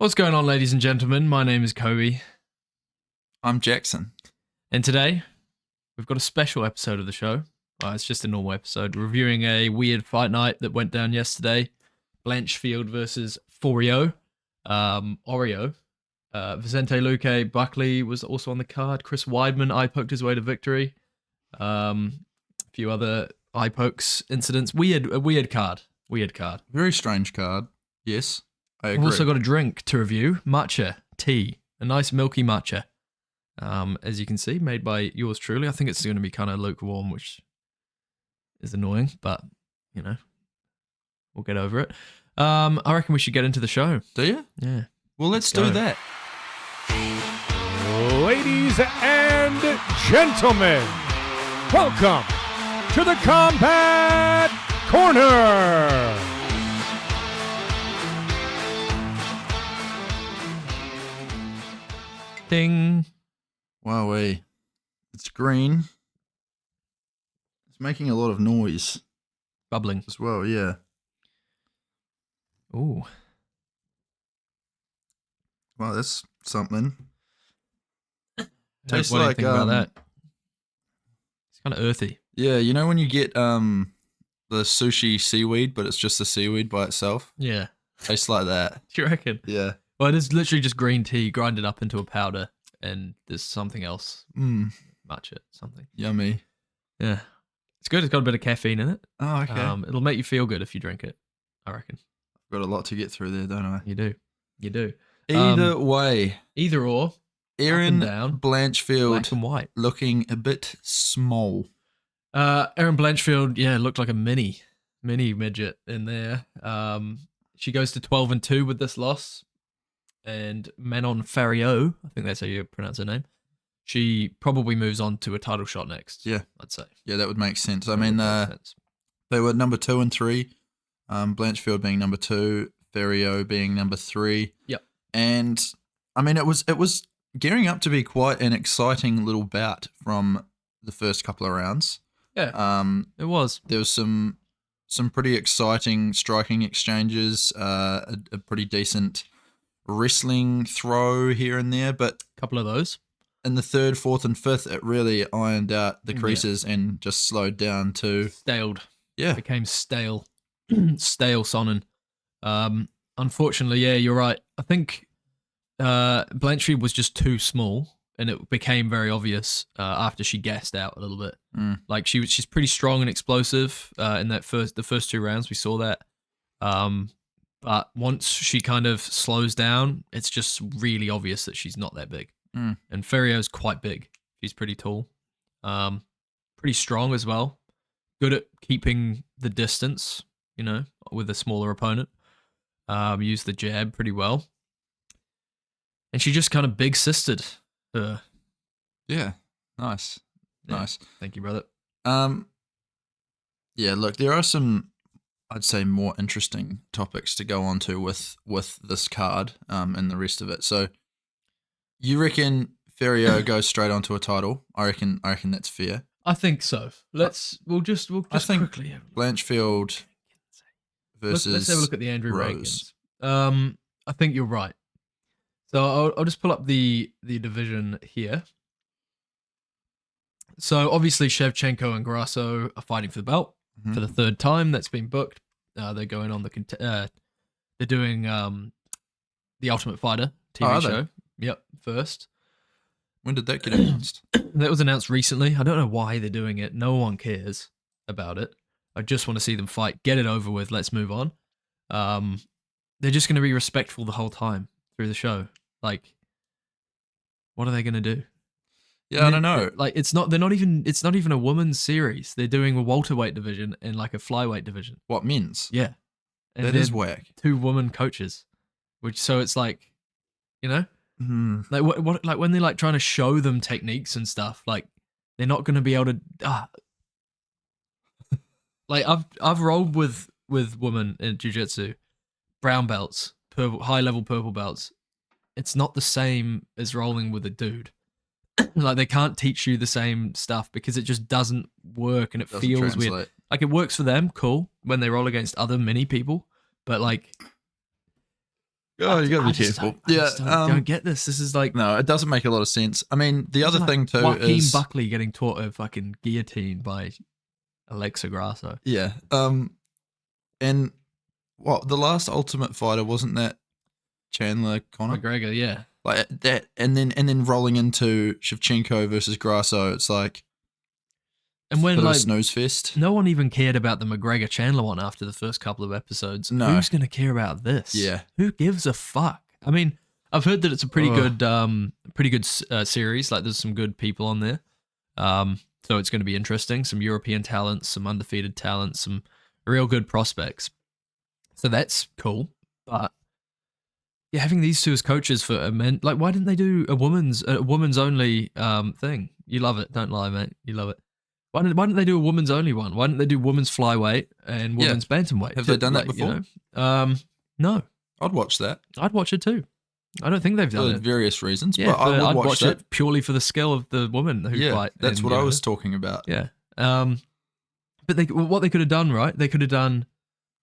What's going on, ladies and gentlemen? My name is Kobe, I'm Jackson. and today we've got a special episode of the show. It's just a normal episode, reviewing a weird fight night that went down yesterday. Blanchfield versus Foriot. Oreo. Vicente Luque Buckley was also on the card. Chris Weidman eye poked his way to victory. A few other eye pokes incidents. A weird card. Very strange card. Yes, I agree. We've also got a drink to review. Matcha tea. A nice milky matcha. As you can see, made by yours truly. I think it's going to be kind of lukewarm, which is annoying, but, you know, we'll get over it. I reckon we should get into the show. Do you? Yeah. Well, let's do that. Ladies and gentlemen, welcome to the Combat Corner. Ding. Wowee. It's green. It's making a lot of noise Bubbling. as well, yeah. Ooh. Wow, that's something. Tastes Tastes what do you like, think about that? It's kind of earthy. Yeah, you know when you get the sushi seaweed, but it's just the seaweed by itself? Yeah. Tastes like that. Do you reckon? Yeah. Well, it is literally just green tea grinded up into a powder, and there's something else. Matcha, something. Yummy. Yeah. It's good. It's got a bit of caffeine in it. Oh, okay. It'll make you feel good if you drink it, I reckon. Got a lot to get through there, don't I? You do. You do. Either way, Either or. Aaron down, Blanchfield black and white. looking a bit small. Aaron Blanchfield, yeah, looked like a mini midget in there. She goes to 12-2 with this loss. And Manon Fariot, I think that's how you pronounce her name. She probably moves on to a title shot next. Yeah. I'd say. Yeah, that would make sense. I That mean, would make sense. they were number 2 and 3. Blanchfield being number 2, Fariot being number 3. Yep. And I mean, it was gearing up to be quite an exciting little bout from the first couple of rounds. Yeah. It was. There was some pretty exciting striking exchanges, a pretty decent wrestling throw here and there, but A couple of those. in the third, fourth, and fifth, it really ironed out the creases and just slowed down to Staled. yeah. Became stale. Stale Sonnen. Unfortunately, yeah, you're right. I think Blanchfield was just too small, and it became very obvious after she gassed out a little bit. Like she's pretty strong and explosive in the first 2 rounds. We saw that. But once she kind of slows down, it's just really obvious that she's not that big. And Fariot's quite big. She's pretty tall. Pretty strong as well. Good at keeping the distance, you know, with a smaller opponent. Used the jab pretty well. And she just kind of big-sistered her. Yeah. Nice. Yeah. Nice. Thank you, brother. Yeah, look, there are some, I'd say, more interesting topics to go on to with this card and the rest of it. So you reckon Fariot goes straight onto a title? I reckon that's fair. I think so. We'll just I think quickly Blanchfield versus let's have a look at the Andrew Rose. rankings. I think you're right. So I'll just pull up the division here. So obviously Shevchenko and Grasso are fighting for the belt for the third time. That's been booked. They're going on they're doing the Ultimate Fighter TV show. Yep, first. When did that get announced? That was announced recently. I don't know why they're doing it. No one cares about it. I just want to see them fight. Get it over with. Let's move on. They're just going to be respectful the whole time through the show. Like, what are they going to do? Yeah, I don't know. Like, it's not even a women's series. They're doing a welterweight division and like a flyweight division. What, men's? Yeah. And That is whack. 2 women coaches. So it's like, you know? Like what like when they're like trying to show them techniques and stuff, like they're not going to be able to like I've rolled with women in jiu-jitsu, brown belts, high level purple belts. It's not the same as rolling with a dude. Like they can't teach you the same stuff because it just doesn't work and it Doesn't feels translate. weird. Like it works for them, cool, when they roll against other mini people, but like Oh, you gotta I be just careful. I just don't get this. This is like No, it doesn't make a lot of sense. I mean, the other like thing too Joaquin is Buckley getting taught a fucking guillotine by Alexa Grasso. yeah. And what the last Ultimate Fighter wasn't that Chandler Conor? McGregor, yeah. Like that, and then rolling into Shevchenko versus Grasso, it's like And when bit of a like snooze fest. no one even cared about the McGregor Chandler one after the first couple of episodes. No. Who's gonna care about this? Yeah. Who gives a fuck? I mean, I've heard that it's a pretty good series. Like, there's some good people on there. So it's going to be interesting. Some European talents, some undefeated talents, some real good prospects. So that's cool. But yeah, having these two as coaches for men, like, why didn't they do a woman's only thing? You love it, don't lie, mate. You love it. Why didn't they do a woman's only one? Why didn't they do women's flyweight and women's bantamweight? Have they done that before? No. I'd watch that I'd watch it too. I don't think they've done for it. various reasons, Yeah, but I would I'd watch that. it purely for the skill of the woman who Yeah, fight. that's and, what you I know, was talking about. Yeah. But what they could have done, right? They could have done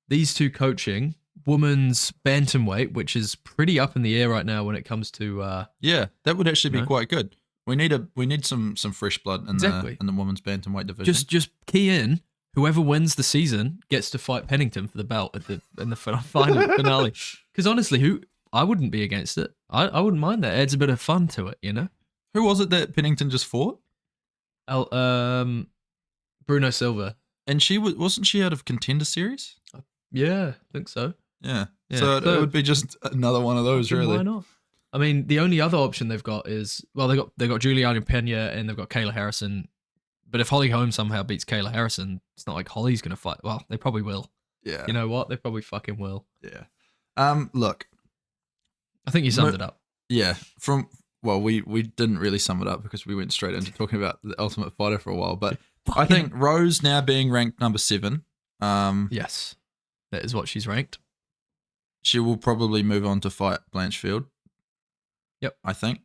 these two coaching women's bantamweight, which is pretty up in the air right now when it comes to. Yeah, that would actually be No. quite good. We need some fresh blood in Exactly. the women's bantamweight division. Just key in. Whoever wins the season gets to fight Pennington for the belt in the final finale. Because honestly, I wouldn't be against it. I wouldn't mind that. It adds a bit of fun to it, you know. Who was it that Pennington just fought? Bruno Silva. And wasn't she out of Contender Series? Yeah, I think so. Yeah. Yeah. So it would be just another one of those, really. Why not? I mean, the only other option they've got is they got Juliana Pena and they've got Kayla Harrison. But if Holly Holm somehow beats Kayla Harrison, it's not like Holly's gonna fight. Well, they probably will. Yeah. You know what? They probably fucking will. Yeah. Look. I think you summed it up. Yeah. We didn't really sum it up because we went straight into talking about the Ultimate Fighter for a while. But I think Rose now being ranked number 7. Yes, that is what she's ranked. She will probably move on to fight Blanchfield. Yep. I think.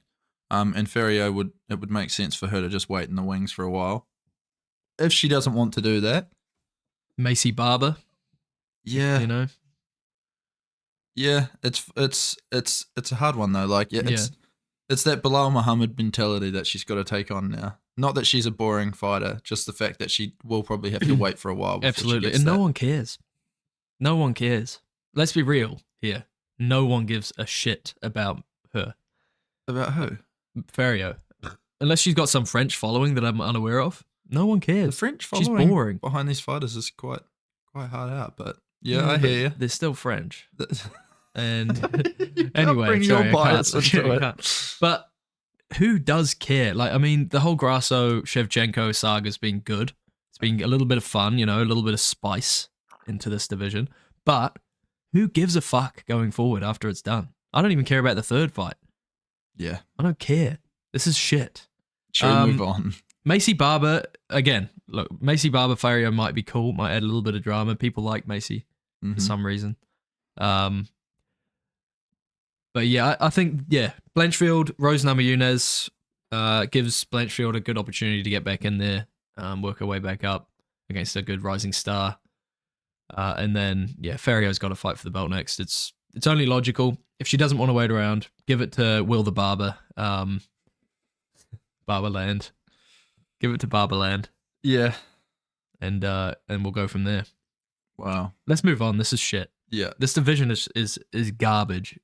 And Fariot would make sense for her to just wait in the wings for a while. If she doesn't want to do that. Macy Barber. Yeah. You know. Yeah, it's a hard one though. Like it's that Bilal Muhammad mentality that she's got to take on now. Not that she's a boring fighter, just the fact that she will probably have to wait for a while. Absolutely. And no one cares. No one cares. Let's be real here. No one gives a shit about her. About who? Fariot. Unless she's got some French following that I'm unaware of. No one cares. The French She's following boring. behind these fighters is quite hard out, but yeah, I hear you. They're still French. And You can't anyway, bring sorry, your bias I into it. can't. But who does care? Like, I mean, the whole Grasso Shevchenko saga's been good. It's been a little bit of fun, you know, a little bit of spice into this division. But who gives a fuck going forward after it's done? I don't even care about the third fight. Yeah. I don't care. This is shit. Should we move on? Macy Barber, again, look, Macy Barber Fariot might be cool, might add a little bit of drama. People like Macy for some reason. But yeah, I think, Blanchfield, Rose Namajunas gives Blanchfield a good opportunity to get back in there, work her way back up against a good rising star. And then, Fariot's got to fight for the belt next. It's only logical. If she doesn't want to wait around, give it to Will the Barber. Barberland. Give it to Barberland. Yeah. And we'll go from there. Wow. Let's move on. This is shit. Yeah. This division is garbage.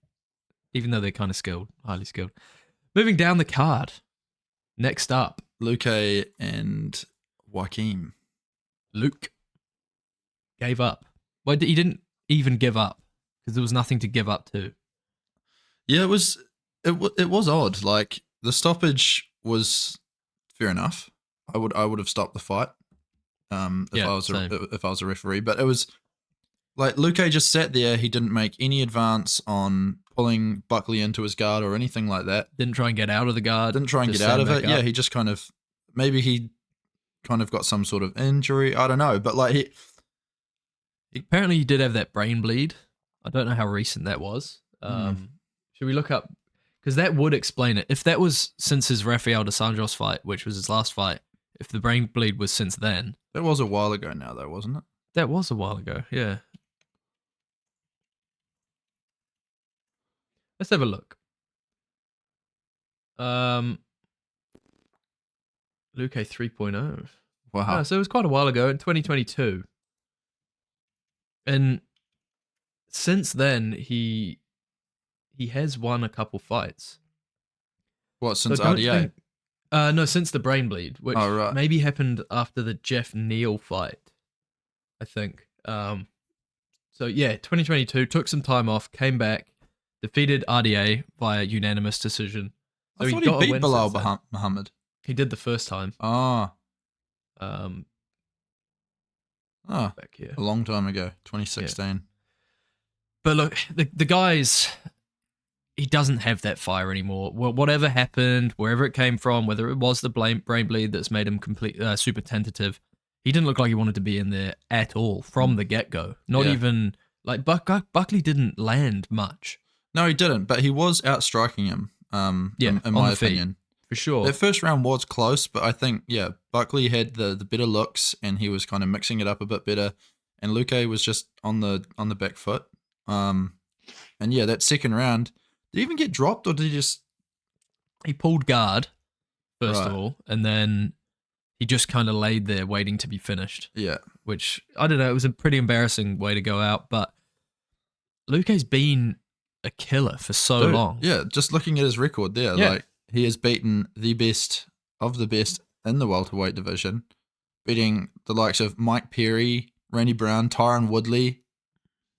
Even though they're kind of skilled, highly skilled. Moving down the card. Next up. Luke and Joaquin. Luke gave up. Well, he didn't even give up because there was nothing to give up to. Yeah, it was odd. Like the stoppage was fair enough. I would have stopped the fight if I was a referee, but it was like Luke just sat there. He didn't make any advance on pulling Buckley into his guard or anything like that. Didn't try and get out of the guard. Didn't try and get out of it. Yeah, he just maybe he got some sort of injury. I don't know, but like he apparently he did have that brain bleed. I don't know how recent that was. Should we look up? Because that would explain it. If that was since his Rafael dos Anjos fight, which was his last fight, if the brain bleed was since then. That was a while ago now, though, wasn't it? That was a while ago, yeah. Let's have a look. Luke 3.0. Wow. Oh, so it was quite a while ago in 2022. And since then, he has won a couple fights. What, since So don't RDA? think- no, since the brain bleed, which Oh, right. maybe happened after the Jeff Neal fight, I think. So yeah, 2022, took some time off, came back, defeated RDA via unanimous decision. So I thought got a he beat win Bilal since then. Muhammad. He did the first time. Oh, Back here. a long time ago, 2016. But look, the guys, he doesn't have that fire anymore. Well, whatever happened, wherever it came from, whether it was the brain bleed that's made him super tentative, he didn't look like he wanted to be in there at all from the get-go. Not Yeah. even, like, Buckley didn't land much. No, he didn't, but he was outstriking him, in on my the feet. opinion. For sure. That first round was close, but I think, Buckley had the better looks and he was kind of mixing it up a bit better. And Luke was just on the back foot. And that second round, did he even get dropped or did he just... He pulled guard, first of Right. all, and then he just kind of laid there waiting to be finished. Yeah. Which, I don't know, it was a pretty embarrassing way to go out, but Luke's been a killer for so Dude, long. Yeah, just looking at his record there, Yeah. like he has beaten the best of the best in the welterweight division, beating the likes of Mike Perry, Randy Brown, Tyron Woodley.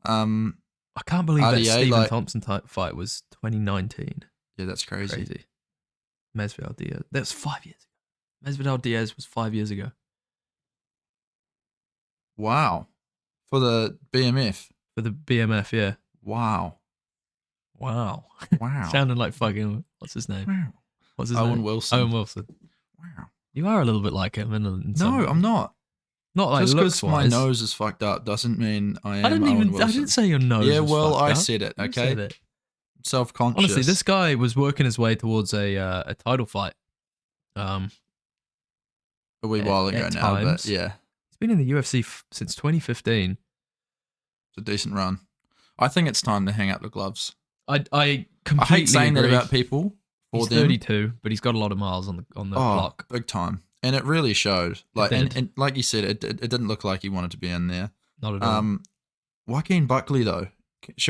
I can't believe that RDA, Stephen like- Thompson type fight was 2019. Yeah, that's crazy. Crazy. Masvidal Diaz. That was 5 years ago. Masvidal Diaz was 5 years ago. Wow. For the BMF. For the BMF, yeah. Wow. Wow. Wow. Sounded like fucking, what's his name? Wow. What's his Owen name? Wilson. Owen Wilson. Wow. You are a little bit like him in some No, way. I'm not. Not like Just looks because my wise. nose is fucked up doesn't mean I am I didn't Owen even. Wilson. I didn't say your nose. Yeah, was well, fucked I up. said it, You okay? said it. Self-conscious. Honestly, this guy was working his way towards a title fight. A wee at- while ago at now, times. but yeah, He's been in the UFC since 2015. it's a decent run. I think it's time to hang up the gloves. I I completely hate saying agree. that about people. For He's them. 32, but he's got a lot of miles on the clock. Big time. And it really showed. Like did. and like you said, it didn't look like he wanted to be in there. Not at all. Joaquin Buckley though,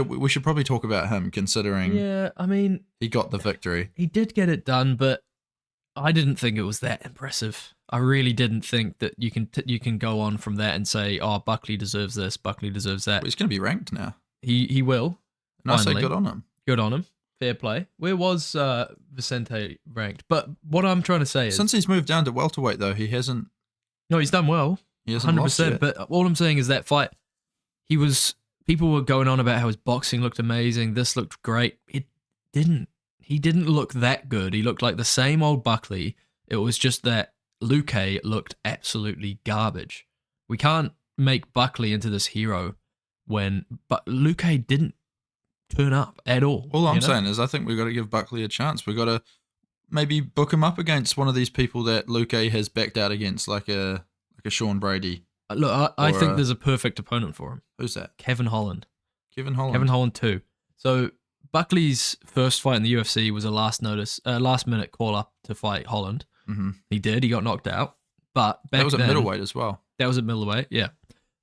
we should probably talk about him considering Yeah, I mean, he got the victory. he did get it done, but I didn't think it was that impressive. I really didn't think that you can go on from that and say, oh, Buckley deserves this, Buckley deserves that. But he's going to be ranked now. He will. And I say Finally. good on him. Good on him. Fair play. Where was Vicente ranked? But what I'm trying to say is, Since he's moved down to welterweight though, he hasn't no, he's done well, he hasn't lost 100%. yet. But all I'm saying is that fight, people were going on about how his boxing looked amazing. This looked great. It didn't. He didn't look that good. He looked like the same old Buckley. It was just that Luke looked absolutely garbage. We can't make Buckley into this hero but Luke didn't turn up at all. All I'm you know? saying is I think we've got to give Buckley a chance. We've got to maybe book him up against one of these people that Luke has backed out against, like a Sean Brady. Look, I Or, think there's a perfect opponent for him. Who's that? Kevin Holland. Kevin Holland. Kevin Holland 2. So Buckley's first fight in the UFC was a last minute call up to fight Holland. Mm-hmm. He did. He got knocked out. But back That was at then, middleweight as well. That was at middleweight, yeah.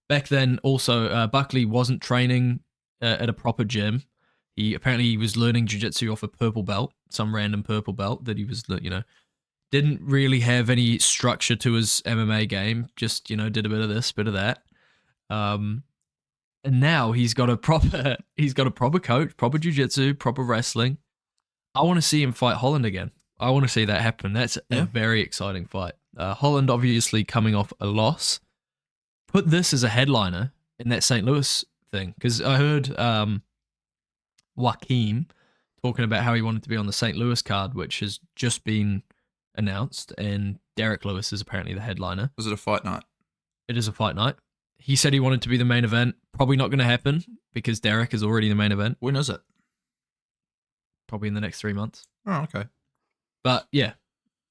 Back then, also, Buckley wasn't training at a proper gym. He was learning jiu-jitsu off a purple belt, some random purple belt that he was, didn't really have any structure to his MMA game. Just, did a bit of this, bit of that. And now he's got a proper coach, proper jiu-jitsu, proper wrestling. I want to see him fight Holland again. I want to see that happen. That's a very exciting fight. Holland obviously coming off a loss. Put this as a headliner in that St. Louis thing, because I heard Joaquin talking about how he wanted to be on the St. Louis card, which has just been announced, and Derek Lewis is apparently the headliner. Was it a fight night? It is a fight night. He said he wanted to be the main event. Probably not going to happen because Derek is already the main event. When is it? Probably in the next 3 months. Oh, okay. But yeah,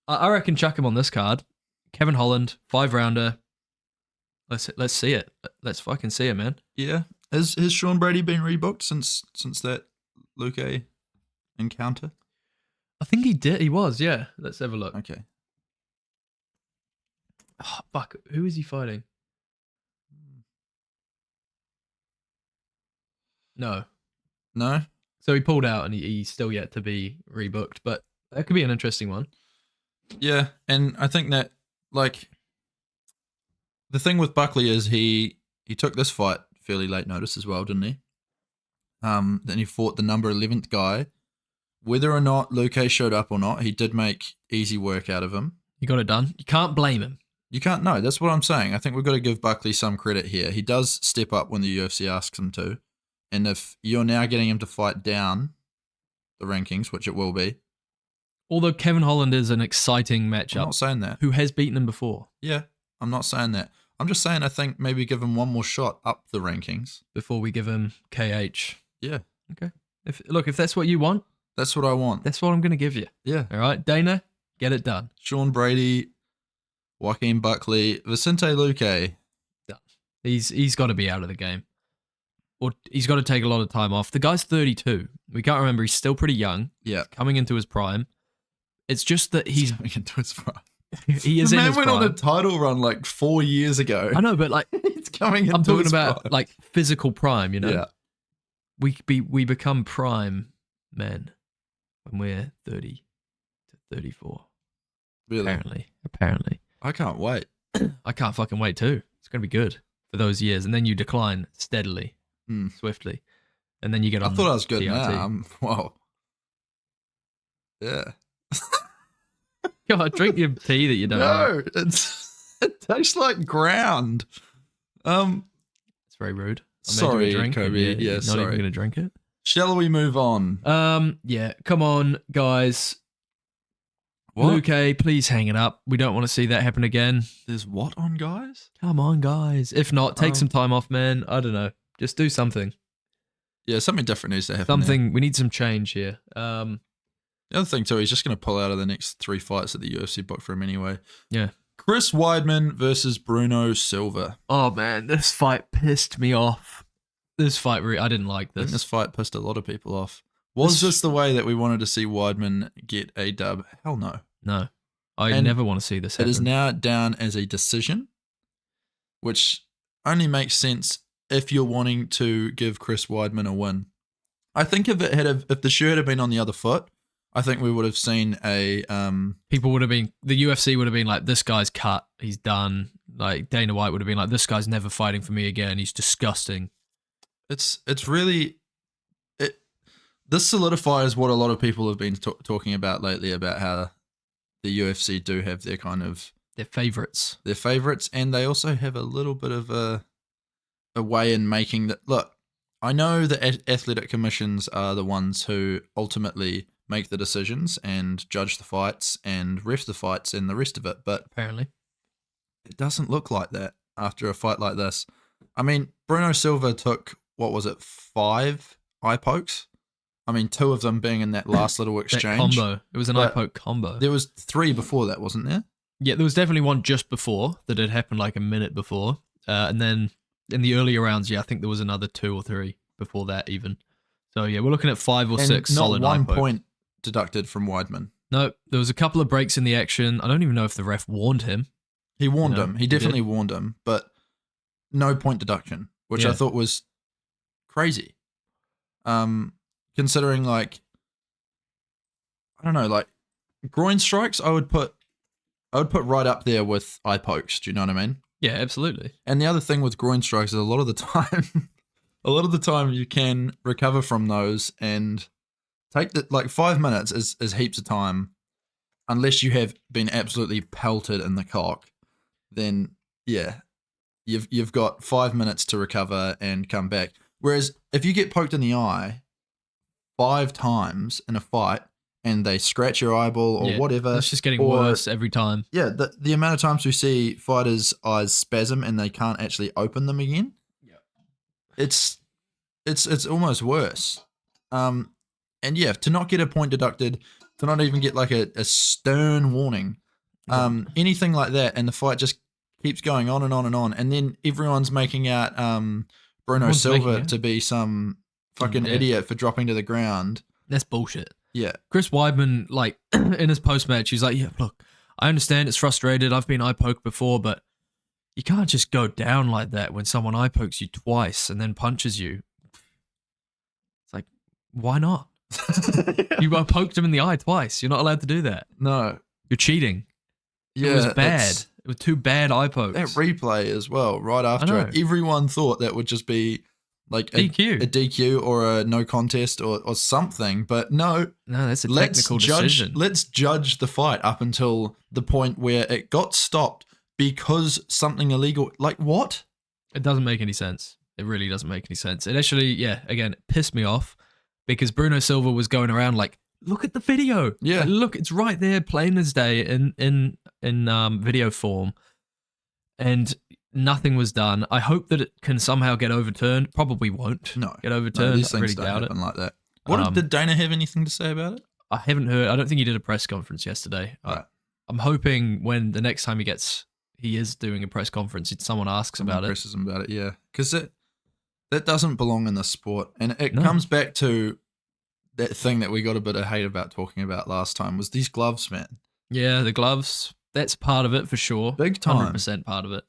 I reckon chuck him on this card. Kevin Holland, 5-rounder. Let's see it. Let's fucking see it, man. Yeah. Has Sean Brady been rebooked since that Luke encounter? I think he did. He was, yeah. Let's have a look. Okay. Oh, fuck. Who is he fighting? No. No? So he pulled out and he's still yet to be rebooked, but that could be an interesting one. Yeah, and I think that, like, the thing with Buckley is he took this fight fairly late notice as well, didn't he? Then he fought the number 11th guy. Whether or not Luque showed up or not, he did make easy work out of him. He got it done. You can't blame him. You can't, no, that's what I'm saying. I think we've got to give Buckley some credit here. He does step up when the UFC asks him to. And if you're now getting him to fight down the rankings, which it will be. Although Kevin Holland is an exciting I'm matchup. not saying that. Who has beaten him before? Yeah, I'm not saying that. I'm just saying I think maybe give him one more shot up the rankings. Before we give him KH. Yeah. Okay. If that's what you want, That's what I want. that's what I'm going to give you. Yeah. All right, Dana, get it done. Sean Brady, Joaquin Buckley, Vicente Luque. He's got to be out of the game. Or he's got to take a lot of time off. The guy's 32. We can't remember. He's still pretty young. Yeah. Coming into his prime. It's just that he's coming into his prime. he is the in man his went prime. on a title run like 4 years ago. I know, but like He's coming into I'm talking his about prime. like physical prime. You know, Yeah. we become prime men when we're 30 to 34. Really? Apparently. I can't wait. I can't fucking wait too. It's gonna be good for those years, and then you decline steadily, swiftly, and then you get on. I thought I was good TRT. now. Wow. Yeah. God, drink your tea that you don't know. No, it tastes like ground. It's very rude. I made you Sorry, a drink and Kobe. you're Yeah, not sorry. even gonna drink it. Shall we move on? Yeah, come on, guys. What? Luque, please hang it up. We don't want to see that happen again. There's what on, guys? Come on, guys. If not, take some time off, man. I don't know. Just do something. Yeah, something different needs to happen. Something. We need some change here. The other thing too, he's just going to pull out of the next 3 fights that the UFC booked for him anyway. Yeah. Chris Weidman versus Bruno Silva. Oh man, this fight pissed me off. This fight, I didn't like I think this. this fight pissed a lot of people off. Was this the way that we wanted to see Weidman get a dub? Hell no. No, I And never want to see this happen. It is now down as a decision, which only makes sense if you're wanting to give Chris Weidman a win. I think if the shirt had been on the other foot, I think we would have seen a People would have been, the UFC would have been like, this guy's cut, he's done. Like Dana White would have been like, this guy's never fighting for me again. He's disgusting. It's really this solidifies what a lot of people have been talking about lately about how the UFC do have their kind of Their favorites. and they also have a little bit of a way in making that. Look, I know the athletic commissions are the ones who ultimately make the decisions and judge the fights and ref the fights and the rest of it, but Apparently. it doesn't look like that after a fight like this. I mean, Bruno Silva took, what was it, 5 eye pokes? I mean, 2 of them being in that last little That exchange. combo. It was an eye poke combo. There was 3 before that, wasn't there? Yeah, there was definitely one just before that had happened like a minute before. And then in the earlier rounds, yeah, I think there was another 2 or 3 before that even. So yeah, we're looking at 5 or 6 solid not eye one pokes. point deducted from Weidman. No, there was a couple of breaks in the action. I don't even know if the ref warned him. He warned No, him. He he definitely did. warned him, but no point deduction, which I Yeah. thought was crazy. Considering like, I don't know, like groin strikes, I would put right up there with eye pokes. Do you know what I mean? Yeah, absolutely. And the other thing with groin strikes is a lot of the time you can recover from those and take the, like 5 minutes is heaps of time, unless you have been absolutely pelted in the cock. Then yeah, you've got 5 minutes to recover and come back. Whereas if you get poked in the eye 5 times in a fight and they scratch your eyeball or Yeah, whatever, it's just getting or- worse every time. Yeah, the amount of times we see fighters' eyes spasm and they can't actually open them again. Yeah. It's almost worse. And yeah, to not get a point deducted, to not even get like a stern warning, anything like that, and the fight just keeps going on and on and on, and then everyone's making out Bruno Everyone's making Silva out. to be some fucking Yeah. idiot for dropping to the ground. That's bullshit. Yeah. Chris Weidman, like, in his post-match, he's like, yeah, look, I understand it's frustrated. I've been eye poked before, but you can't just go down like that when someone eye pokes you twice and then punches you. It's like, why not? You poked him in the eye twice. You're not allowed to do that. No. You're cheating. Yeah, It was bad. It was 2 bad eye pokes. That replay as well, right after it, everyone thought that would just be like a DQ or a no contest or something, but no. No, that's a technical decision. Let's judge the fight up until the point where it got stopped because something illegal. Like, what? It doesn't make any sense. It really doesn't make any sense. It actually, again, it pissed me off because Bruno Silva was going around like, look at the video. Yeah. Like, look, it's right there, plain as day in video form. And nothing was done. I hope that it can somehow get overturned. Probably won't get overturned. These I things really don't doubt happen it. like that. What did Dana have anything to say about it? I haven't heard. I don't think he did a press conference yesterday. Right. I'm hoping when the next time he is doing a press conference, someone asks about it. Presses him about it, yeah. Because that doesn't belong in the sport. And it comes back to that thing that we got a bit of hate about talking about last time was these gloves, man. Yeah, the gloves. That's part of it for sure. Big time. 100% part of it.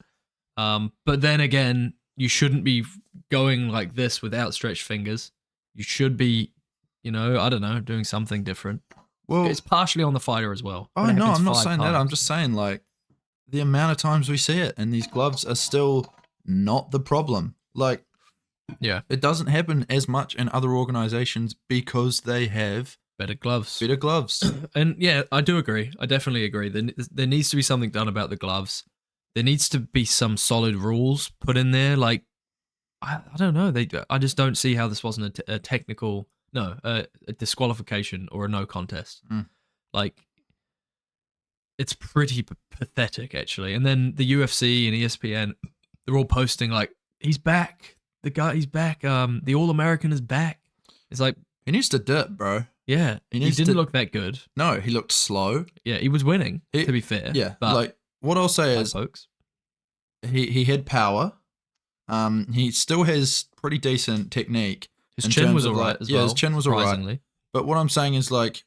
But then again, you shouldn't be going like this with outstretched fingers. You should be, I don't know, doing something different. Well, it's partially on the fighter as well. Oh, no, I'm not saying that. I'm just saying, like, the amount of times we see it, and these gloves are still not the problem. Like, yeah, it doesn't happen as much in other organizations because they have better gloves. And yeah, I do agree. I definitely agree. There needs to be something done about the gloves. There needs to be some solid rules put in there. Like, I don't know. I just don't see how this wasn't a disqualification or a no contest. Like, it's pretty pathetic, actually. And then the UFC and ESPN, they're all posting like, he's back. He's back. The All-American is back. It's like, he needs to dip, bro. Yeah, he didn't look that good. No, he looked slow. Yeah, he was winning, to be fair. Yeah, but like, what I'll say is, folks, he had power. He still has pretty decent technique. His chin was all right as well. Yeah, his chin was all right. But what I'm saying is, like,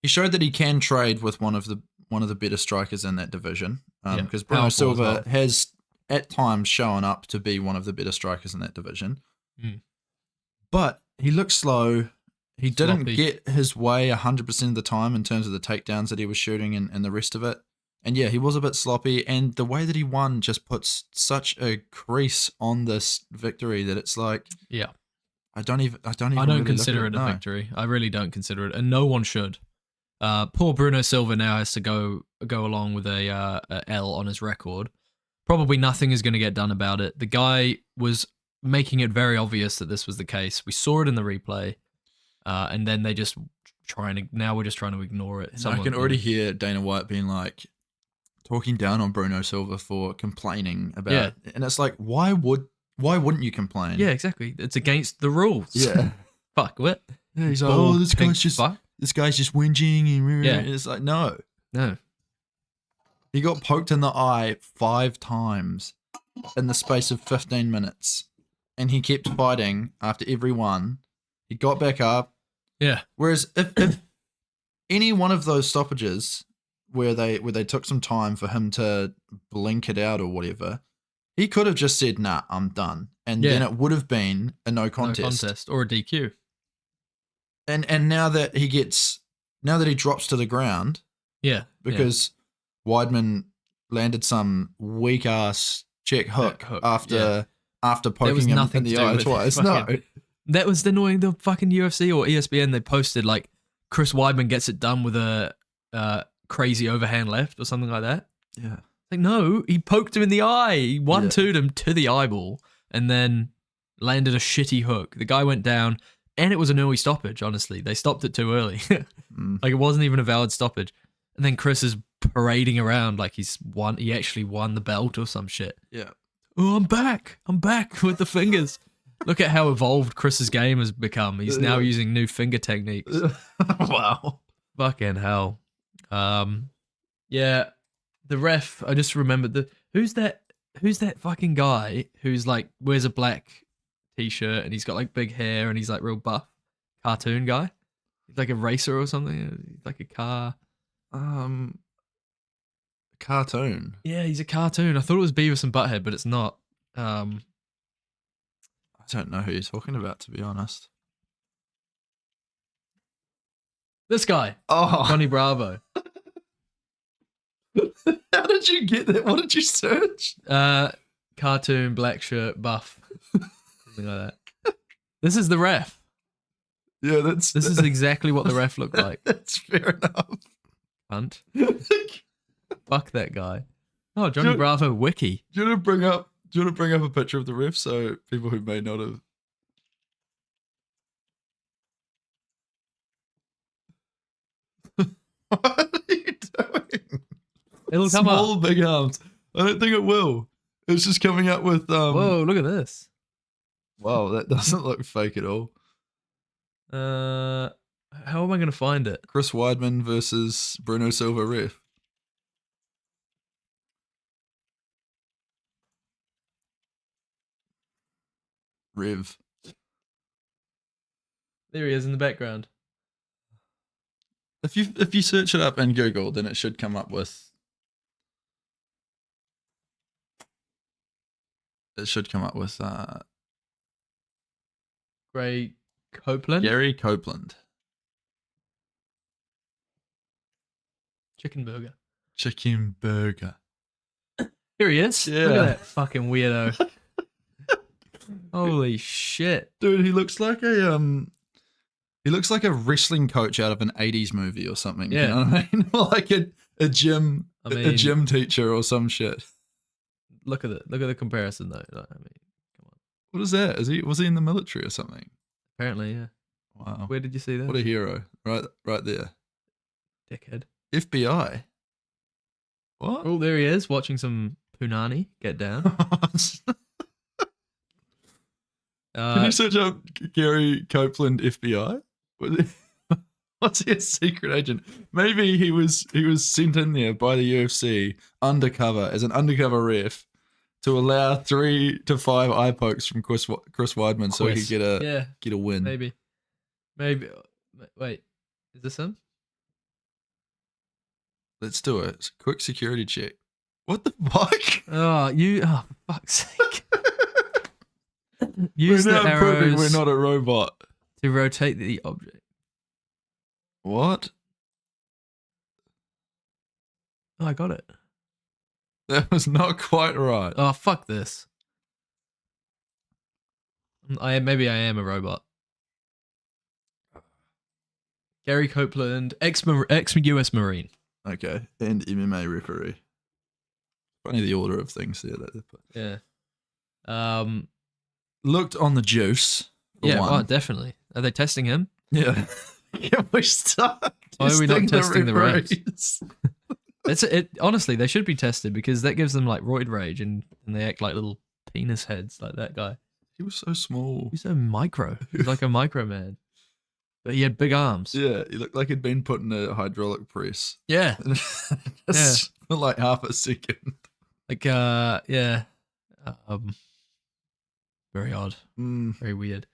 he showed that he can trade with one of the better strikers in that division. Because Bruno Silva has at times shown up to be one of the better strikers in that division. But he looked slow. He didn't get his way 100% of the time in terms of the takedowns that he was shooting and the rest of it. And yeah, he was a bit sloppy. And the way that he won just puts such a crease on this victory that it's like, yeah, I don't really consider it a victory. I really don't consider it, and no one should. Poor Bruno Silva now has to go along with a L on his record. Probably nothing is going to get done about it. The guy was making it very obvious that this was the case. We saw it in the replay. And then we're just trying to ignore it. I can already hear Dana White being like, talking down on Bruno Silva for complaining about it. And it's like, why wouldn't you complain? Yeah, exactly. It's against the rules. Yeah. Fuck, what? Yeah, he's like, this guy's just whinging. Yeah. It's like, no. He got poked in the eye 5 times in the space of 15 minutes. And he kept fighting after every one. He got back up. Yeah. Whereas if any one of those stoppages where they took some time for him to blink it out or whatever, he could have just said, nah, I'm done. And then it would have been a no contest. Or a DQ. And now that he drops to the ground. Yeah. Because Weidman landed some weak ass check hook after poking him in the eye twice. No. That was annoying. The fucking UFC or ESPN, they posted like Chris Weidman gets it done with a crazy overhand left or something like that. Yeah. Like, no, he poked him in the eye. He 1-2'd him to the eyeball and then landed a shitty hook. The guy went down and it was an early stoppage, honestly. They stopped it too early. Like, it wasn't even a valid stoppage. And then Chris is parading around like he actually won the belt or some shit. Yeah. Oh, I'm back with the fingers. Look at how evolved Chris's game has become. He's now using new finger techniques. Wow. Fucking hell. Yeah. The ref, I just remembered who's that fucking guy who's like wears a black t-shirt and he's got like big hair and he's like real buff cartoon guy? He's like a racer or something. Like a car. Cartoon. Yeah, he's a cartoon. I thought it was Beavis and Butthead, but it's not. I don't know who you're talking about, to be honest. This guy, Oh, Johnny Bravo. how did you get that? What did you search? Cartoon, black shirt, buff, something like that. This is the ref. Yeah, This is exactly what the ref looked like. That's fair enough. Cunt. Fuck that guy. Oh, Johnny Bravo wiki. Do you want to bring up a picture of the ref so people who may not have? What are you doing? It'll come Small, up. big arms. I don't think it will. It's just coming up with. Whoa, look at this. Wow, that doesn't look fake at all. How am I going to find it? Chris Weidman versus Bruno Silva ref. Rev. There he is in the background. If you search it up in Google, then it should come up with. It should come up with Gray Copeland. Gary Copeland. Chicken burger. Chicken burger. Here he is. Yeah. Look at that fucking weirdo. Holy shit. Dude, he looks like a wrestling coach out of an 80s movie or something. Yeah. You know what I mean? Like a gym I a gym teacher or some shit. Look at it. Look at the comparison though. Like, I mean, come on. What is that? Was he in the military or something? Apparently, yeah. Wow. Where did you see that? What a hero. Right there. Dickhead. FBI. What? Oh, there he is, watching some punani get down. Can you search up Gary Copeland FBI? What's he, a secret agent? Maybe he was sent in there by the UFC undercover as an undercover ref to allow 3 to 5 eye pokes from Chris Weidman so he could get a win. Maybe. Wait, is this him? Let's do it. Quick security check. What the fuck? Oh, for fuck's sake. Use We're the now proving arrows we're not a robot. to rotate the object. What? Oh, I got it. That was not quite right. Oh, fuck this. Maybe I am a robot. Gary Copeland, ex-US Marine. Okay, and MMA referee. Funny the order of things there. Yeah. Looked on the juice. Yeah, one. well, definitely. Are they testing him? Yeah. Can we start? Why are we not testing the refs? referees? Honestly, they should be tested because that gives them like roid rage and they act like little penis heads like that guy. He was so small. He's so micro. He's like a micro man. But he had big arms. Yeah, he looked like he'd been put in a hydraulic press. Yeah. Just for like half a second. Like, yeah. Very odd. Mm. Very weird.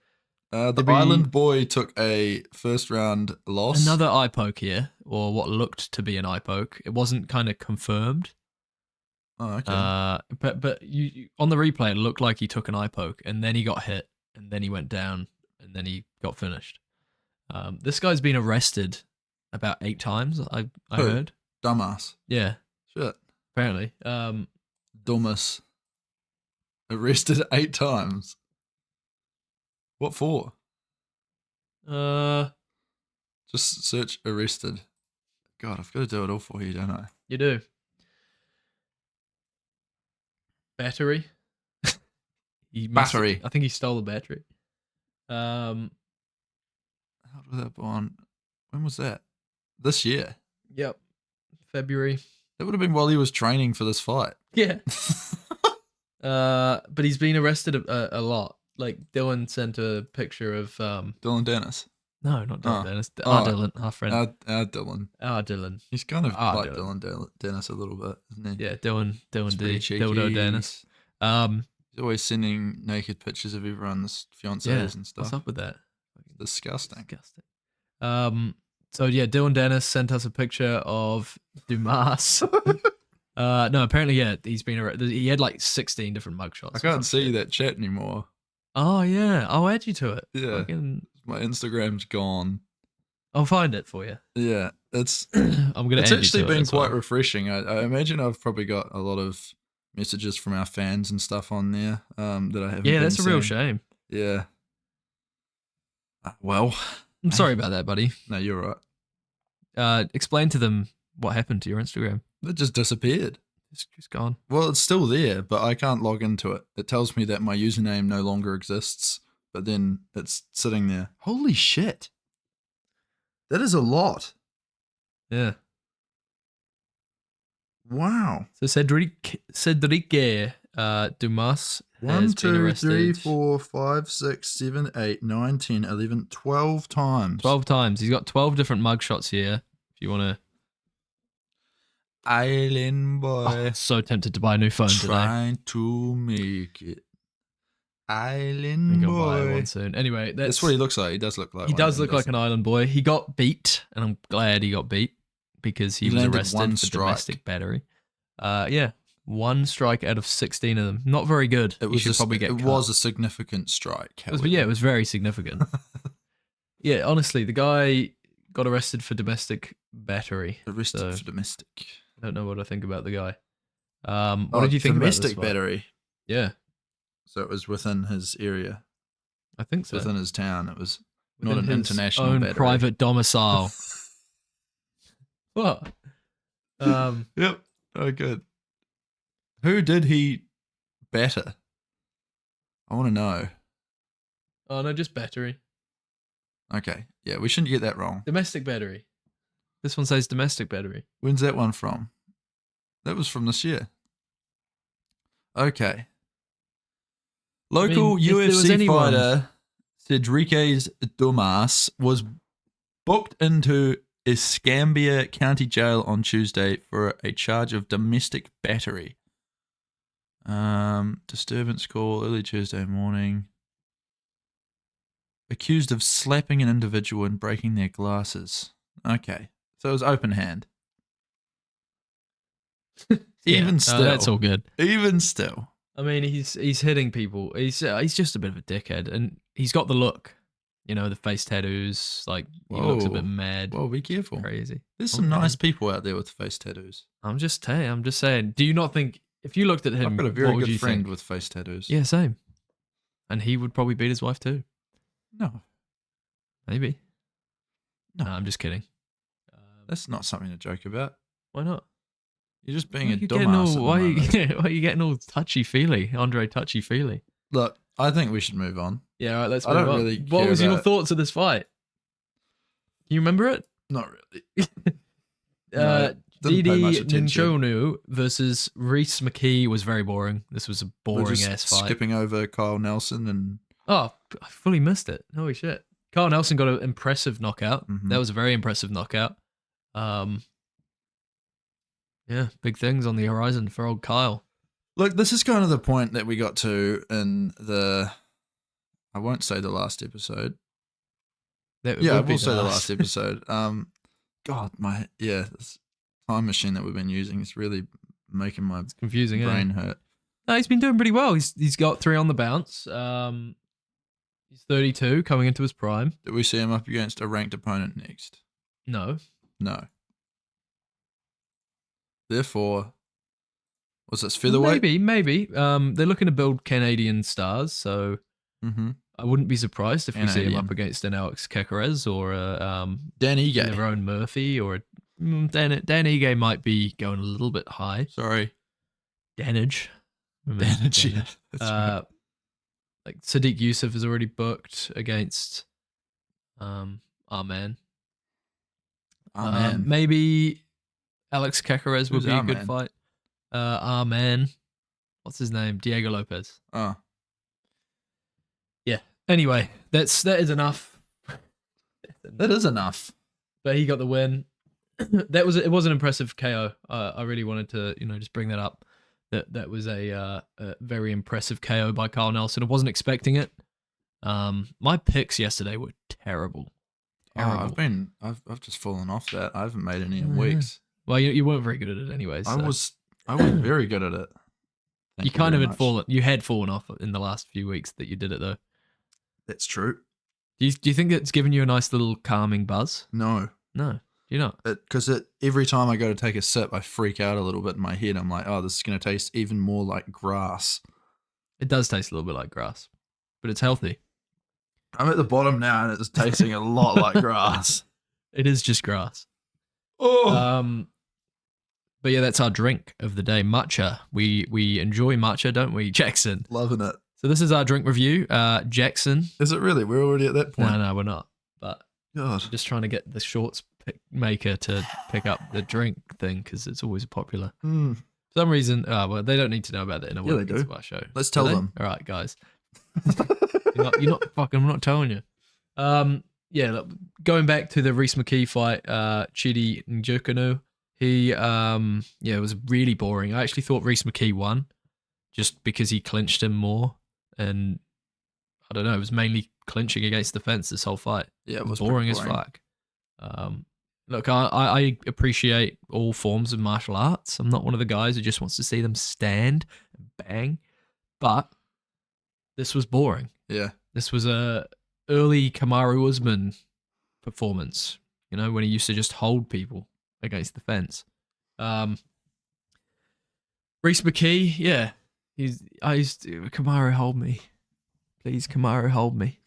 The Island Boy took a first round loss. Another eye poke here, or what looked to be an eye poke. It wasn't kind of confirmed. Oh, okay. But you on the replay, it looked like he took an eye poke, and then he got hit, and then he went down, and then he got finished. This guy's been arrested about 8 times. I Who? heard. Dumbass. Yeah, Shit. apparently. Dumbass. Arrested 8 times. What for? Just search arrested. God, I've got to do it all for you, don't I? You do. Battery. Battery. I think he stole the battery. How did that on? When was that? This year. Yep. February. That would have been while he was training for this fight. Yeah. But he's been arrested a lot. Like Dylan sent a picture of Dylan Dennis. No, not Dylan Dennis. Oh. Our Dylan, our friend. Our Dylan. Our Dylan. He's kind of Our like Dylan. Dylan Dennis a little bit, isn't he? Yeah, Dylan It's pretty D. cheeky. Dildo Dennis. He's always sending naked pictures of everyone's fiancés Yeah. and stuff. What's up with that? Disgusting. Disgusting. So yeah, Dylan Dennis sent us a picture of Dumas. No, apparently, yeah, he had like 16 different mugshots. I can't see that chat anymore. Oh yeah, I'll add you to it. Yeah. Fucking, My Instagram's gone. I'll find it for you. Yeah, it's I'm gonna. it's add actually you to it been as quite well. refreshing. I imagine I've probably got a lot of messages from our fans and stuff on there that I haven't. Yeah, been that's a real seeing. shame. Yeah. Well, I'm sorry about that, buddy. no, you're right. Explain to them what happened to your Instagram. It just disappeared. It's just gone. Well, it's still there, but I can't log into it. It tells me that my username no longer exists, but then it's sitting there. Holy shit. That is a lot. Yeah. Wow. So Cedric Dumas 1, has been 2, arrested 3, 4, 5, 6, 7, 8, 9, 10, 11, 12 times. 12 times. He's got 12 different mugshots here. If you want to. Island boy. So tempted to buy a new phone today. Trying to make it. Island I'm gonna buy boy. one soon. Anyway, That's what he looks like. He does look like he one, does look like doesn't an island boy. He got beat, and I'm glad he got beat because he was landed arrested one for strike. domestic battery. Yeah, 1 strike out of 16 of them. Not very good. It You was should probably get it cut. was a significant strike. It was very significant. Yeah, honestly, the guy got arrested for domestic battery. Arrested So, for domestic. I don't know what I think about the guy. What did you think about domestic this fight? battery? Yeah, So it was within his area, I think so. within his town. It was not Within an his international own battery. private domicile. What? Yep. Oh, good. Who did he batter? I want to know. Oh no, just battery. Okay. Yeah, we shouldn't get that wrong. Domestic battery. This one says domestic battery. When's that one from? That was from this year. Okay. Local if there was UFC anyone- fighter Cedric Dumas was booked into Escambia County Jail on Tuesday for a charge of domestic battery. Disturbance call early Tuesday morning. Accused of slapping an individual and breaking their glasses. Okay. So it was open hand. Even still. that's all good. Even still. I mean, he's hitting people. He's just a bit of a dickhead, and he's got the look. You know, the face tattoos. Like he looks a bit Whoa. mad. Well, be careful. Crazy. There's some Okay. nice people out there with face tattoos. I'm just saying. Do you not think if you looked at him, I've got a what very would you good friend think? with face tattoos. Yeah, same. And he would probably beat his wife too. No, Maybe. No. No, I'm just kidding. that's not something to joke about. Why not? You're just being Why a are you getting dumbass. all- why are you getting all touchy feely, Andre touchy feely? Look, I think we should move on. Yeah, all right, let's I move don't on. really What care was your about- thoughts of this fight? Can you remember it? Not really. No, didn't pay much Didi attention. Ninchonu versus Reese McKee was very boring. This was a We're boring just ass fight. skipping over Kyle Nelson and Oh, I fully missed it. Holy shit. Carl Nelson got an impressive knockout. Mhm. That was a very impressive knockout. Yeah, big things on the horizon for old Kyle. look. This is kind of the point that we got to in the. I won't say the last episode. That Yeah, I would be will say the last episode. God, this time machine that we've been using is really making my It's confusing, brain yeah. hurt. No, he's been doing pretty well. He's got 3 on the bounce. He's 32, coming into his prime. Did we see him up against a ranked opponent next? No. No. Therefore, was this featherweight? Maybe. They're looking to build Canadian stars, so Mm-hmm. I wouldn't be surprised if we see him Canadian. up against an Alex Caceres or a Dan Ige. Neverne Murphy or Dan Ige might be going a little bit high. Sorry. Danage. Remember Danage, yeah, Danage? that's right. Like Sadiq Youssef is already booked against our man. Oh, man. Maybe Alex Caceres would Who's be a our good man? fight. Our man. What's his name? Diego Lopez. Oh. Yeah. Anyway, that is enough. That is enough. But he got the win. It was an impressive KO. I really wanted to, just bring that up. That was a very impressive KO by Carl Nelson. I wasn't expecting it. My picks yesterday were terrible. Terrible. I've just fallen off that. I haven't made any in Yeah. weeks. Well, you weren't very good at it anyways. I So. was very good at it. Thank You kind very of had much. fallen. You had fallen off in the last few weeks that you did it though. That's true. Do you think it's given you a nice little calming buzz? No, No, do you not? because every time I go to take a sip, I freak out a little bit in my head. I'm like, oh, this is gonna taste even more like grass. It does taste a little bit like grass, but it's healthy. I'm at the bottom now, and it's tasting a lot like grass. It is just grass. Oh, But yeah, that's our drink of the day, matcha. We enjoy matcha, don't we, Jackson? loving it. So this is our drink review. Jackson. Is it really? We're already at that point. No, we're not. But God. I'm just trying to get the shorts maker to pick up the drink thing because it's always popular. Mm. For some reason, well, they don't need to know about that in a Yeah, week they do. of our show. Let's Do tell they? them. All right, guys. You're not fucking. I'm not telling you. Yeah. Look, going back to the Reese McKee fight, Chidi Njokuno, he, it was really boring. I actually thought Reese McKee won, just because he clinched him more, and I don't know. It was mainly clinching against the fence this whole fight. Yeah, it was boring pretty as fuck. Look, I appreciate all forms of martial arts. I'm not one of the guys who just wants to see them stand and bang, but this was boring. Yeah. This was a early Kamaru Usman performance, when he used to just hold people against the fence. Reese McKee, yeah. Kamaru, hold me. Please, Kamaru, hold me.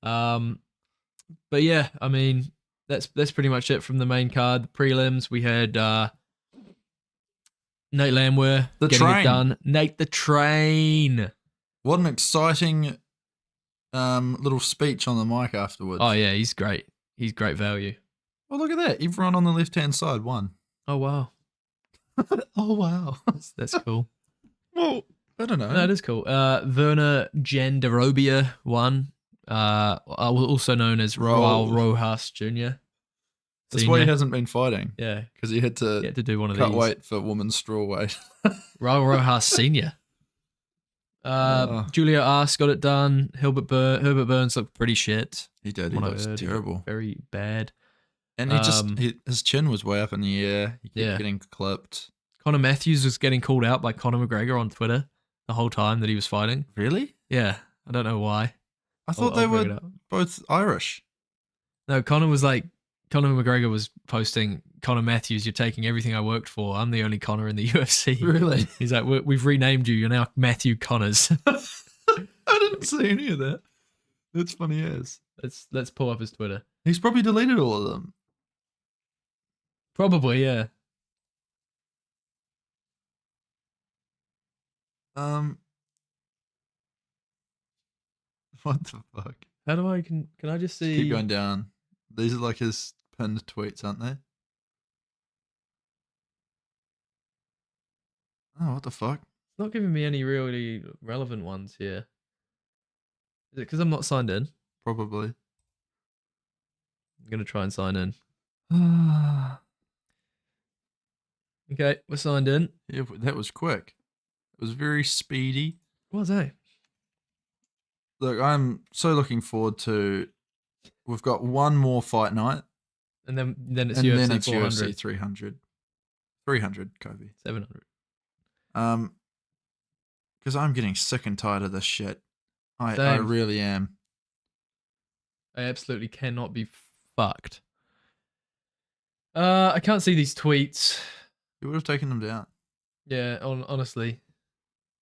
But yeah, I mean, that's pretty much it from the main card. The prelims, we had Nate Landwehr The getting Train. it done. Nate the Train. What an exciting little speech on the mic afterwards. Oh yeah, he's great. He's great value. Oh, look at that. Everyone on the left-hand side won. Oh wow, Oh, wow. that's cool. Well, I don't know. No, it is cool. Werner Jandarobia won. Also known as Raul Rojas Jr. That's why he Senior. hasn't been fighting. Yeah, Because he had to he had to do one of cut these. weight for women's straw weight. Raul Rojas Senior. Julio Ars got it done. Herbert Burns looked pretty shit. He did. He What I looks heard, he terrible. looked very bad. And his chin was way up in the air. He kept getting clipped. Conor Matthews was getting called out by Conor McGregor on Twitter the whole time that he was fighting. Really? Yeah, I don't know why. I thought they were both Irish. No, Conor McGregor was posting, Conor Matthews, you're taking everything I worked for. I'm the only Conor in the UFC. Really? He's like, we've renamed you. You're now Matthew Connors. I didn't see any of that. That's funny as. Let's pull up his Twitter. He's probably deleted all of them. Probably, yeah. What the fuck? How do I can I just see? Keep going down. These are like his pinned tweets, aren't they? Oh, what the fuck? It's not giving me any really relevant ones here. Is it because I'm not signed in? Probably. I'm gonna try and sign in. Okay, we're signed in. Yeah, but that was quick. It was very speedy. What was that? Look, I'm so looking forward to. We've got one more fight night, And then it's and UFC then it's 400, UFC 300. 300, Kobe. 700. Because I'm getting sick and tired of this shit. I Same. really am. I absolutely cannot be fucked. I can't see these tweets. You would have taken them down. Yeah, honestly.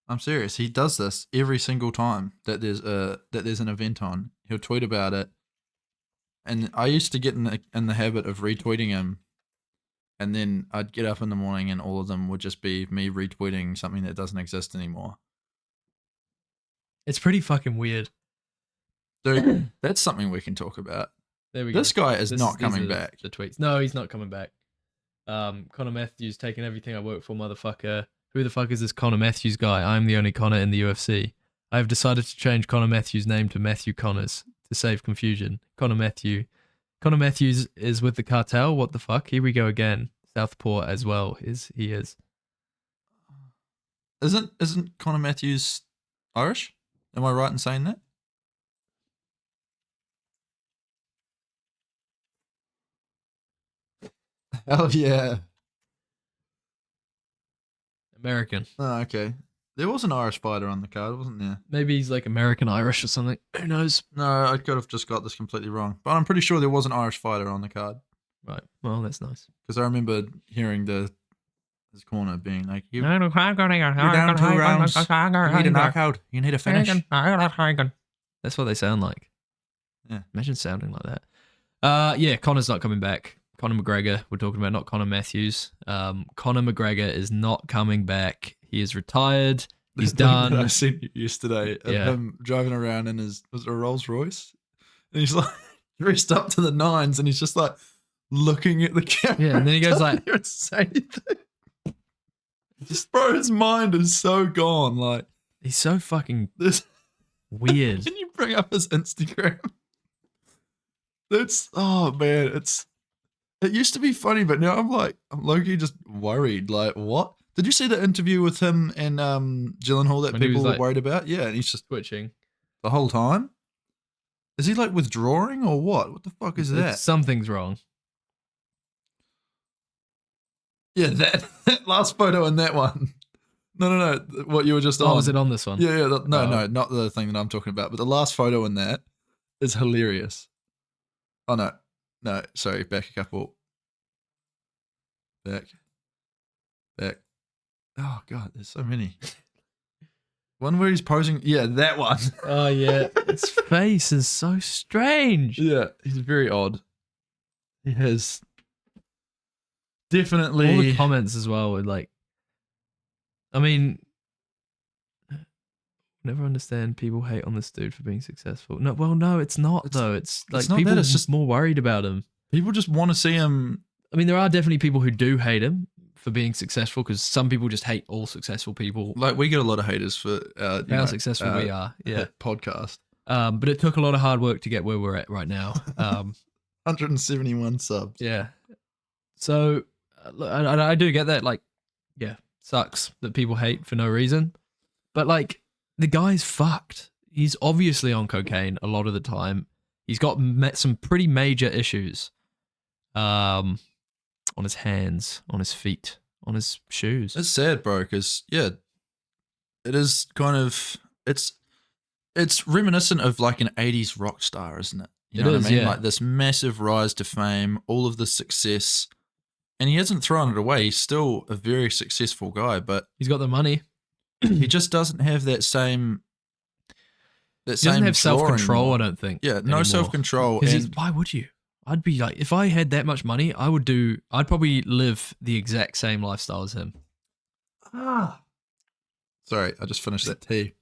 I'm serious. He does this every single time that there's an event on. He'll tweet about it, and I used to get in the habit of retweeting him, and then I'd get up in the morning and all of them would just be me retweeting something that doesn't exist anymore. It's pretty fucking weird. Dude, that's something we can talk about. There we go. This guy is not these coming are back. The tweets. No, he's not coming back. Conor Matthews taking everything I work for, motherfucker. Who the fuck is this Conor Matthews guy? I'm the only Conor in the UFC. I have decided to change Conor Matthews' name to Matthew Connors to save confusion. Conor Matthews is with the cartel. What the fuck? Here we go again. Southpaw as well. He is. Isn't Conor Matthews Irish? Am I right in saying that? Hell yeah. American. Oh, okay. There was an Irish fighter on the card, wasn't there? Maybe he's like American Irish or something. Who knows? No, I could have just got this completely wrong. But I'm pretty sure there was an Irish fighter on the card. Right. Well, that's nice. Because I remember hearing his corner being like, you're You're down 2 rounds. You need a knockout. You need a finish. That's what they sound like. Yeah. Imagine sounding like that. Yeah, Conor's not coming back. Conor McGregor, we're talking about, not Conor Matthews. Conor McGregor is not coming back. He is retired. He's done. I sent you yesterday of him driving around in was it a Rolls Royce? And he's like dressed up to the nines and he's just like looking at the camera. Yeah, and then he goes like, "Don't say anything." Bro, his mind is so gone. Like, he's so fucking this weird. Can you bring up his Instagram? Oh man, it used to be funny, but now I'm low-key just worried. Like, what? Did you see the interview with him and Gyllenhaal that When he people was, were worried about? Yeah, and he's just Twitching. the whole time. Is he like withdrawing or what? What the fuck is that? Something's wrong. Yeah, that last photo in that one. No. What you were just on. Oh, was it on this one? Yeah. No, not the thing that I'm talking about. But the last photo in that is hilarious. Oh, no. Sorry, back a couple. Back. Oh, God, there's so many. One where he's posing. Yeah, that one. Oh, yeah. His face is so strange. Yeah, he's very odd. He has definitely. All the comments as well were like, I mean, never understand people hate on this dude for being successful. No, it's not though. It's like not people that, are it's just more worried about him. People just want to see him. I mean, there are definitely people who do hate him for being successful because some people just hate all successful people. Like, we get a lot of haters for how successful we are. Yeah. Podcast. But it took a lot of hard work to get where we're at right now. 171 subs. Yeah. So I do get that. Like, yeah, sucks that people hate for no reason. But like, the guy's fucked. He's obviously on cocaine a lot of the time. He's got some pretty major issues. On his hands, on his feet, on his shoes. It's sad, bro, because it is kind of it's reminiscent of like an 80s rock star, isn't it? You know what I mean? Yeah. Like this massive rise to fame, all of this success, and he hasn't thrown it away. He's still a very successful guy, but He's got the money. he just doesn't have that same. He doesn't have draw self-control, anymore. I don't think. Yeah, no anymore. self-control. Because And why would you? I'd be like, if I had that much money, I'd probably live the exact same lifestyle as him. sorry, I just finished that tea.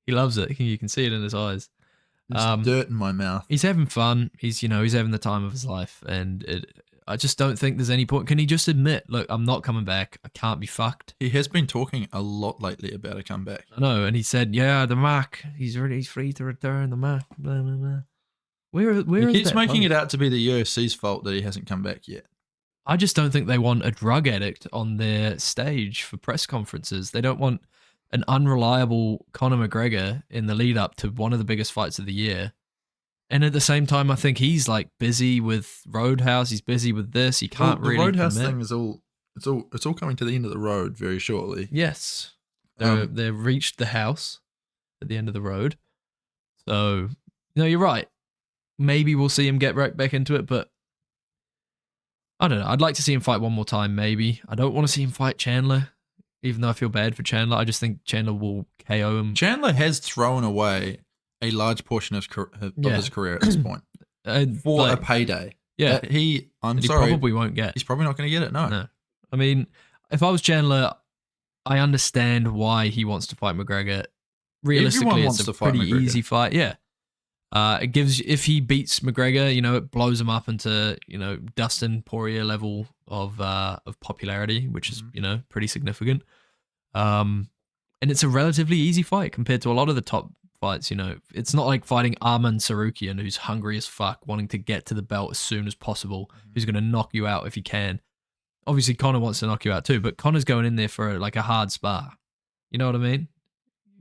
He loves it. You can see it in his eyes. There's dirt in my mouth. He's having fun. He's having the time of his life, and I just don't think there's any point. Can he just admit, look, I'm not coming back. I can't be fucked. He has been talking a lot lately about a comeback. I know, and he said, yeah, the mark. He's free to return the mark. Blah blah blah. Where He is keeps that making post? it out to be the UFC's fault that he hasn't come back yet. I just don't think they want a drug addict on their stage for press conferences. They don't want an unreliable Conor McGregor in the lead up to one of the biggest fights of the year. And at the same time, I think he's like busy with Roadhouse. He's busy with this. He can't the really Roadhouse commit. thing is it's all coming to the end of the road very shortly. Yes, they've reached the house at the end of the road. So no, you're right. Maybe we'll see him get right back into it, but I don't know. I'd like to see him fight one more time, maybe. I don't want to see him fight Chandler, even though I feel bad for Chandler. I just think Chandler will KO him. Chandler has thrown away a large portion of his career at this point for a payday. Yeah. That he sorry, probably won't get. He's probably not going to get it, no. No. I mean, if I was Chandler, I understand why he wants to fight McGregor. Realistically, Everyone it's wants a to fight pretty McGregor. easy fight. Yeah. It gives, if he beats McGregor, it blows him up into, Dustin Poirier level of popularity, which is, pretty significant. And it's a relatively easy fight compared to a lot of the top fights. It's not like fighting Arman Sarukian, who's hungry as fuck, wanting to get to the belt as soon as possible, who's going to knock you out if he can. Obviously, Conor wants to knock you out too, but Conor's going in there for like a hard spar. You know what I mean?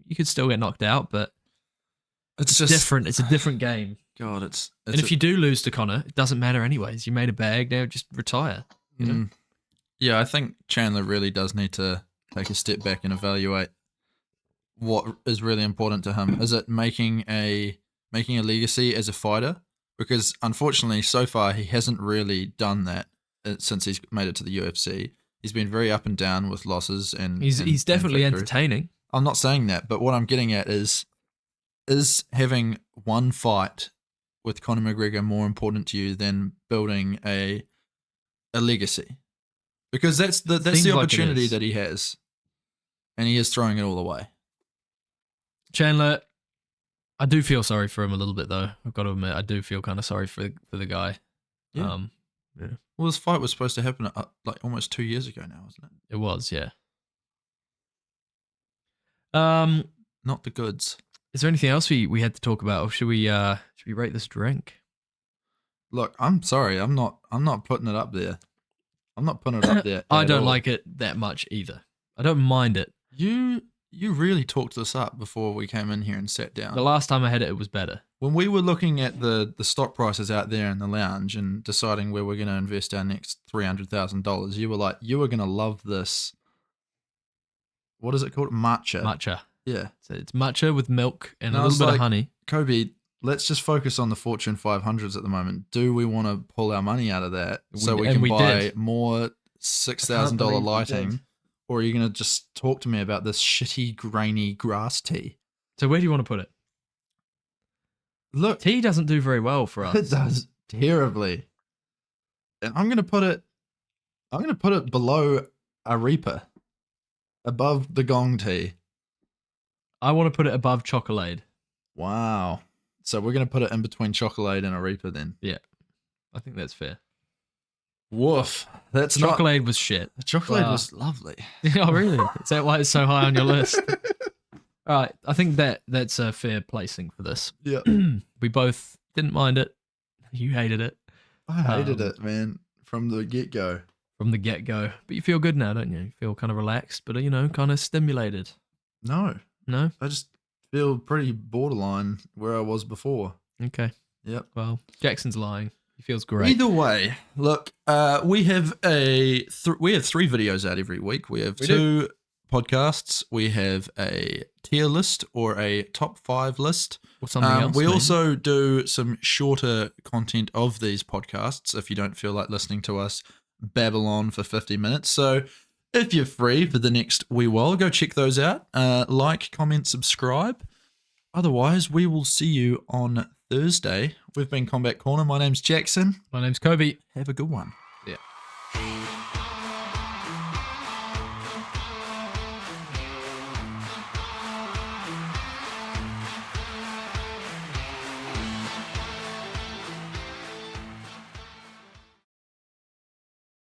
You could still get knocked out, but it's just different. It's a different game. God, it's and if you do lose to Conor, it doesn't matter anyways. You made a bag now, just retire. You know? Yeah, I think Chandler really does need to take a step back and evaluate what is really important to him. Is it making a legacy as a fighter? Because unfortunately, so far he hasn't really done that since he's made it to the UFC. He's been very up and down with losses, and He's definitely and victories. entertaining. I'm not saying that, but what I'm getting at is having one fight with Conor McGregor more important to you than building a legacy? Because that's the Seems like it opportunity is. that he has, and he is throwing it all away. Chandler, I do feel sorry for him a little bit, though. I've got to admit, I do feel kind of sorry for the guy. Yeah. Well, this fight was supposed to happen like almost 2 years ago now, wasn't it? It was, yeah. Not the goods. Is there anything else we had to talk about, or should we rate this drink? Look, I'm sorry. I'm not putting it up there. I'm not putting it up there. I at don't all. like it that much either. I don't mind it. You really talked this up before we came in here and sat down. The last time I had it, it was better. When we were looking at the stock prices out there in the lounge and deciding where we're going to invest our next $300,000, you were like, you are going to love this. What is it called? Matcha. Matcha. Yeah. So it's matcha with milk and And I a was little bit like, of honey. Kobe, let's just focus on the Fortune 500s at the moment. Do we want to pull our money out of that so we and can we buy did. more $6,000 believe we lighting? did. Or are you going to just talk to me about this shitty, grainy grass tea? So where do you want to put it? Look, Tea doesn't do very well for it us. does terribly. And I'm going to put it below a Reaper, above the Gong tea. I want to put it above chocolate. Wow. So we're going to put it in between chocolate and a Reaper then. Yeah, I think that's fair. Woof. That's Chocolate was shit. not... Chocolate Wow. was lovely. Oh, really? Is that why it's so high on your list? All right, I think that's a fair placing for this. Yeah. We both didn't mind it. You hated it I hated it, man, from the get-go. from the get-go. But you feel good now, don't you? You feel kind of relaxed, but, kind of stimulated. No. No? I just feel pretty borderline where I was before. Okay. Yep. Well, Jackson's lying. He feels great. Either way, look, we have we have 3 videos out every week. We have 2 podcasts. We have a tier list or a top 5 list. Or something else. We maybe. also do some shorter content of these podcasts if you don't feel like listening to us babble on for 50 minutes. So if you're free for the next wee while, go check those out. Like, comment, subscribe. Otherwise, we will see you on Thursday. We've been Combat Corner. My name's Jackson. My name's Kobe. Have a good one. Yeah.